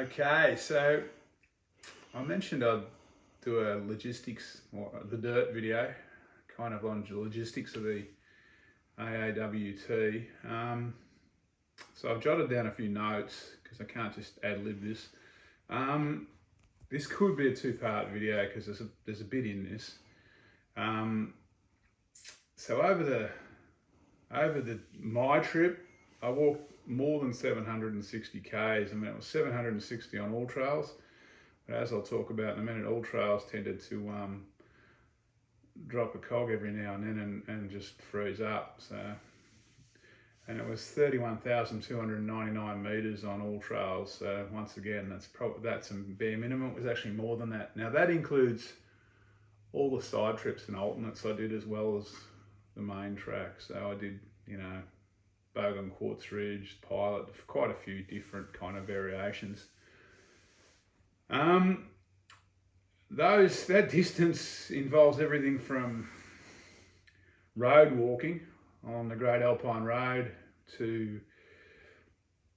Okay, so I mentioned I'd do a logistics or the dirt video, kind of on logistics of the AAWT. So I've jotted down a few notes because I can't just ad-lib this. This could be a two-part video because there's a bit in this. So over my trip, I walked more than 760 Ks. I mean, it was 760 on all trails. But as I'll talk about in a minute, all trails tended to drop a cog every now and then and just freeze up. So, and it was 31,299 meters on all trails. So once again, that's a bare minimum. It was actually more than that. Now that includes all the side trips and alternates I did, as well as the main track. So I did, Bogan, Quartz Ridge, Pilot, quite a few different kind of variations. That distance involves everything from road walking on the Great Alpine Road to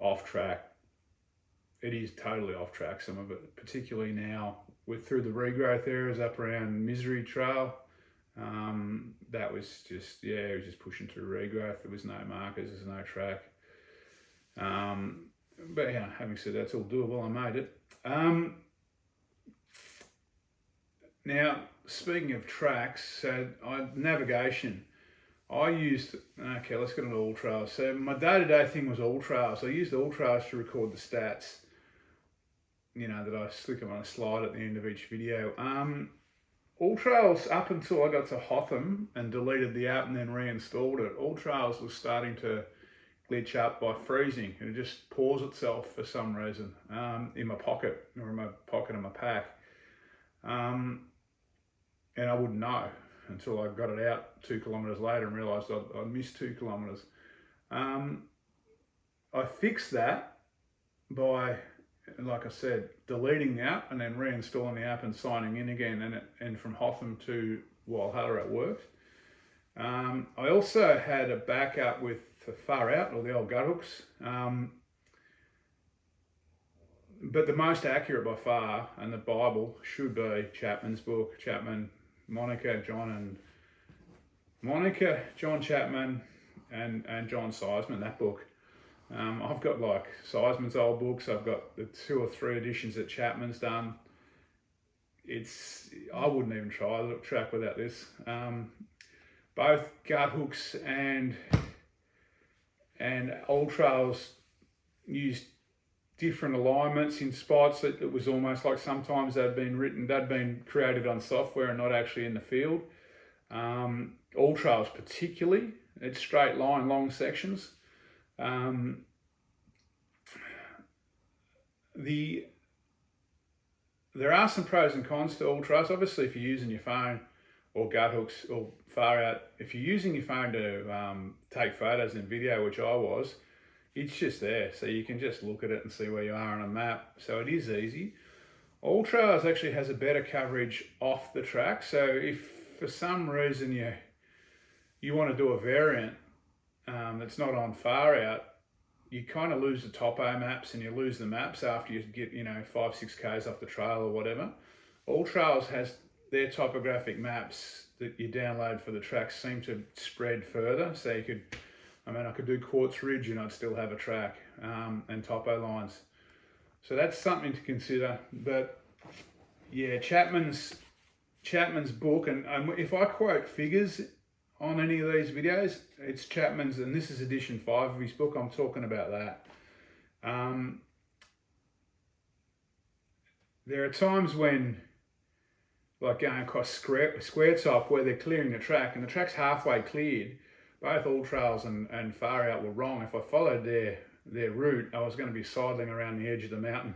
off track. It is totally off track, some of it, particularly now through the regrowth areas up around Misery Trail. That was just, it was just pushing through regrowth. There was no markers, there's no track. But yeah, having said that, it's all doable. I made it. Now, speaking of tracks, navigation. Let's get on all trails. So my day-to-day thing was all trails. I used all trails to record the stats, that I stick them on a slide at the end of each video. All trails, up until I got to Hotham and deleted the app and then reinstalled it, all trails was starting to glitch up by freezing. It just paused itself for some reason in my pocket or in my pocket of my pack. And I wouldn't know until I got it out 2 kilometres later and realised I'd missed 2 kilometres. I fixed that by, like I said, deleting the app and then reinstalling the app and signing in again, and from Hotham to Walhalla it worked. I also had a backup with the Far Out, or the old gut hooks. But the most accurate by far, and the Bible, should be Chapman's book. Chapman, John Chapman, and John Seisman, that book. I've got like Seisman's old books. I've got the 2 or 3 editions that Chapman's done. I wouldn't even try the track without this. Both gut hooks and old trails used different alignments in spots that it was almost like sometimes they'd been created on software and not actually in the field. All trails particularly, it's straight line, long sections. There are some pros and cons to all trails. Obviously, if you're using your phone or gut hooks or Far Out, if you're using your phone to take photos and video, which I was, it's just there. So you can just look at it and see where you are on a map. So it is easy. All trails actually has a better coverage off the track. So if for some reason you want to do a variant that's not on Far Out, you kind of lose the topo maps and you lose the maps after you get 5-6 Ks off the trail or whatever. All trails has their topographic maps that you download for the tracks seem to spread further. So I could do Quartz Ridge and I'd still have a track and topo lines. So that's something to consider. But yeah, Chapman's book, and if I quote figures on any of these videos, it's Chapman's, and this is edition 5 of his book. I'm talking about that. There are times when, like going across square top where they're clearing the track and the track's halfway cleared, both all trails and Far Out were wrong. If I followed their route, I was going to be sidling around the edge of the mountain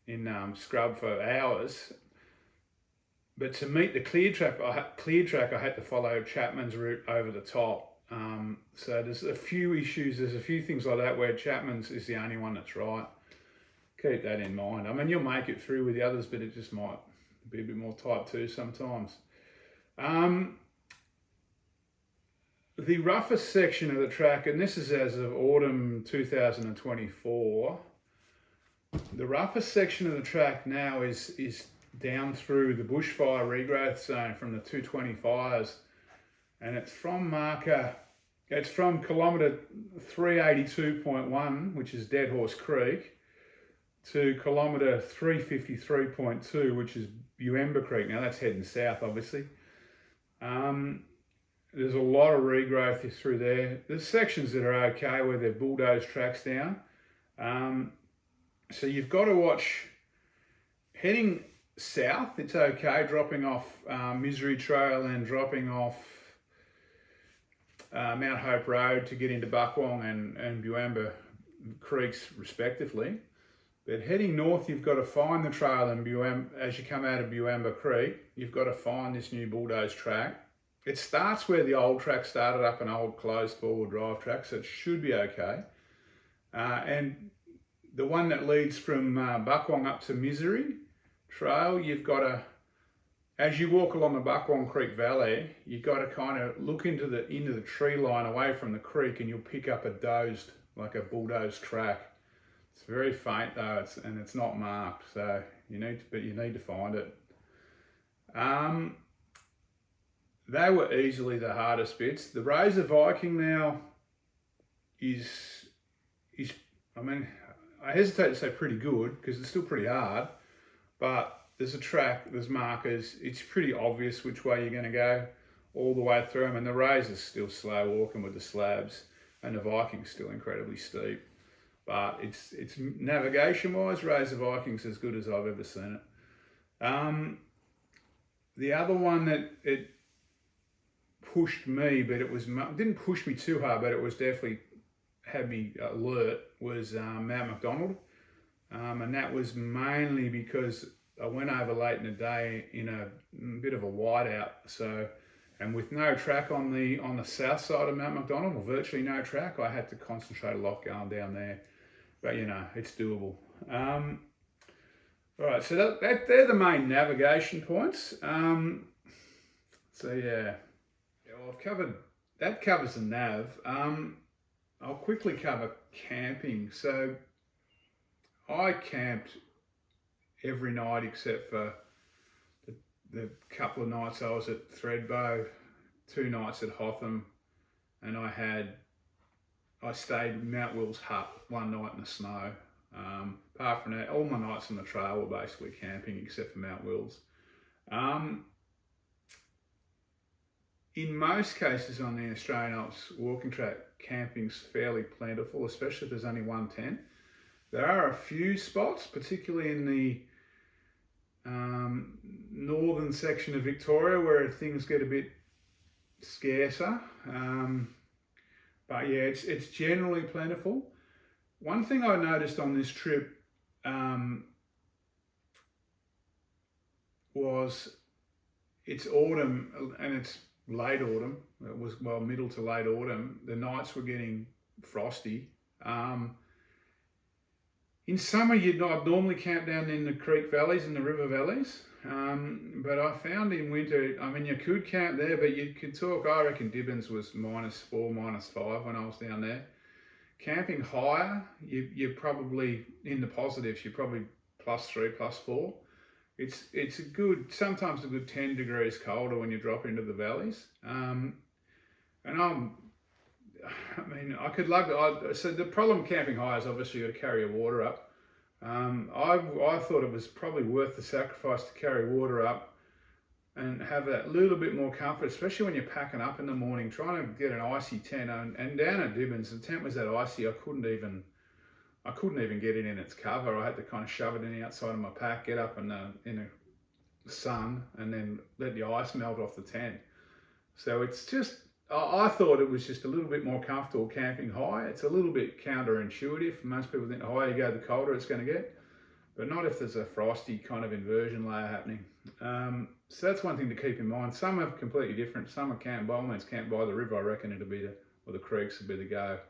in scrub for hours. But to meet the clear track, I had to follow Chapman's route over the top. So there's a few issues, there's a few things like that where Chapman's is the only one that's right. Keep that in mind. I mean, you'll make it through with the others, but it just might be a bit more type 2 sometimes. The roughest section of the track, and this is as of autumn 2024, The roughest section of the track now is down through the bushfire regrowth zone from the 220 fires, and it's from kilometre 382.1, which is Dead Horse Creek, to kilometre 353.2, which is Buemba Creek. Now that's heading south, obviously. There's a lot of regrowth through there. There's sections that are okay where they've bulldozed tracks down. So you've got to watch. Heading south, it's okay, dropping off Misery Trail and dropping off Mount Hope Road to get into Buckwong and Buemba Creeks respectively. But heading north, you've got to find the trail in Buemba. As you come out of Buemba Creek, you've got to find this new bulldozed track. It starts where the old track started, up an old closed four-wheel drive track, so it should be okay. And the one that leads from Buckwong up to Misery Trail, you've got to, as you walk along the Buckwong Creek Valley, you've got to kind of look into the tree line away from the creek, and you'll pick up a bulldozed track. It's very faint though, and it's not marked, so you need to find it. They were easily the hardest bits. The Razor Viking now is I mean, I hesitate to say pretty good because it's still pretty hard, but there's a track, there's markers, it's pretty obvious which way you're going to go all the way through them, and the Razor's still slow walking with the slabs, and the Viking's still incredibly steep. But it's navigation-wise, Razor Viking's as good as I've ever seen it. The other one that it pushed me, but didn't push me too hard, but it was definitely had me alert, was Mount McDonald. And that was mainly because I went over late in the day in a bit of a whiteout. And with no track on the south side of Mount McDonald, or virtually no track, I had to concentrate a lot going down there. But it's doable. All right, so they're the main navigation points. So yeah, well, that covers the nav. I'll quickly cover camping. So I camped every night except for the couple of nights I was at Thredbo, 2 nights at Hotham, and I stayed in Mount Will's hut 1 night in the snow. Apart from that, all my nights on the trail were basically camping except for Mount Will's. In most cases on the Australian Alps Walking Track, camping's fairly plentiful, especially if there's only one tent. There are a few spots, particularly in the northern section of Victoria, where things get a bit scarcer. But yeah, it's generally plentiful. One thing I noticed on this trip was it's autumn, and it's late autumn. It was, middle to late autumn. The nights were getting frosty. In summer, I'd normally camp down in the creek valleys and the river valleys. But I found in winter, you could camp there, but you could talk, I reckon Dibbins was -4, -5 when I was down there. Camping higher, you're probably in the positives, you're probably +3, +4. It's sometimes a good 10 degrees colder when you drop into the valleys. So the problem camping high is obviously you got to carry your water up. I thought it was probably worth the sacrifice to carry water up and have that little bit more comfort, especially when you're packing up in the morning, trying to get an icy tent. And down at Dibbins, the tent was that icy, I couldn't even get it in its cover. I had to kind of shove it in the outside of my pack, get up in the sun, and then let the ice melt off the tent. So it's just, I thought it was just a little bit more comfortable camping high. It's a little bit counterintuitive. Most people think the higher you go, the colder it's going to get, but not if there's a frosty kind of inversion layer happening. So that's one thing to keep in mind. Some are completely different. Some are camped by the river. I reckon or the creeks would be the go.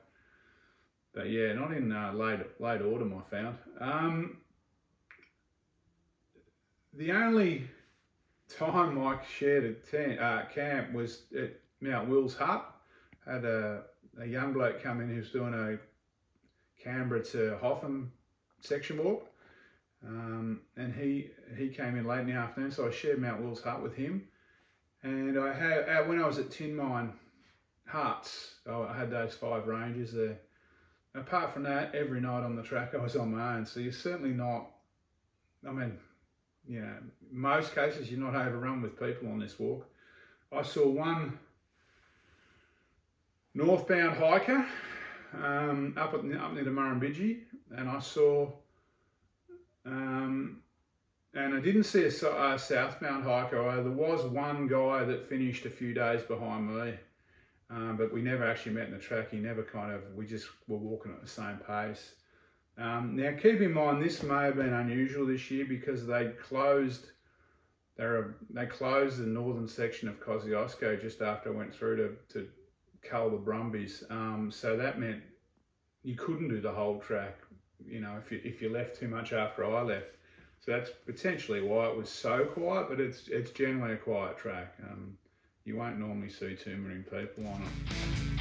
But yeah, not in late autumn, I found. The only time Mike shared a camp was at Mount Will's hut. Had a young bloke come in who's doing a Canberra to Hotham section walk. and he came in late in the afternoon, so I shared Mount Will's hut with him. And I had, when I was at Tin Mine Huts, I had those 5 ranges there. Apart from that, every night on the track I was on my own. So you're certainly not, I mean, you know, most cases you're not overrun with people on this walk. I saw one northbound hiker up near the Murrumbidgee, and I saw, and I didn't see a southbound hiker. There was one guy that finished a few days behind me, but we never actually met in the track. We just were walking at the same pace. Now keep in mind, this may have been unusual this year because they closed the northern section of Kosciuszko just after I went through to cull the Brumbies. So that meant you couldn't do the whole track, you know, if you left too much after I left. So that's potentially why it was so quiet, but it's generally a quiet track. You won't normally see too many people on it.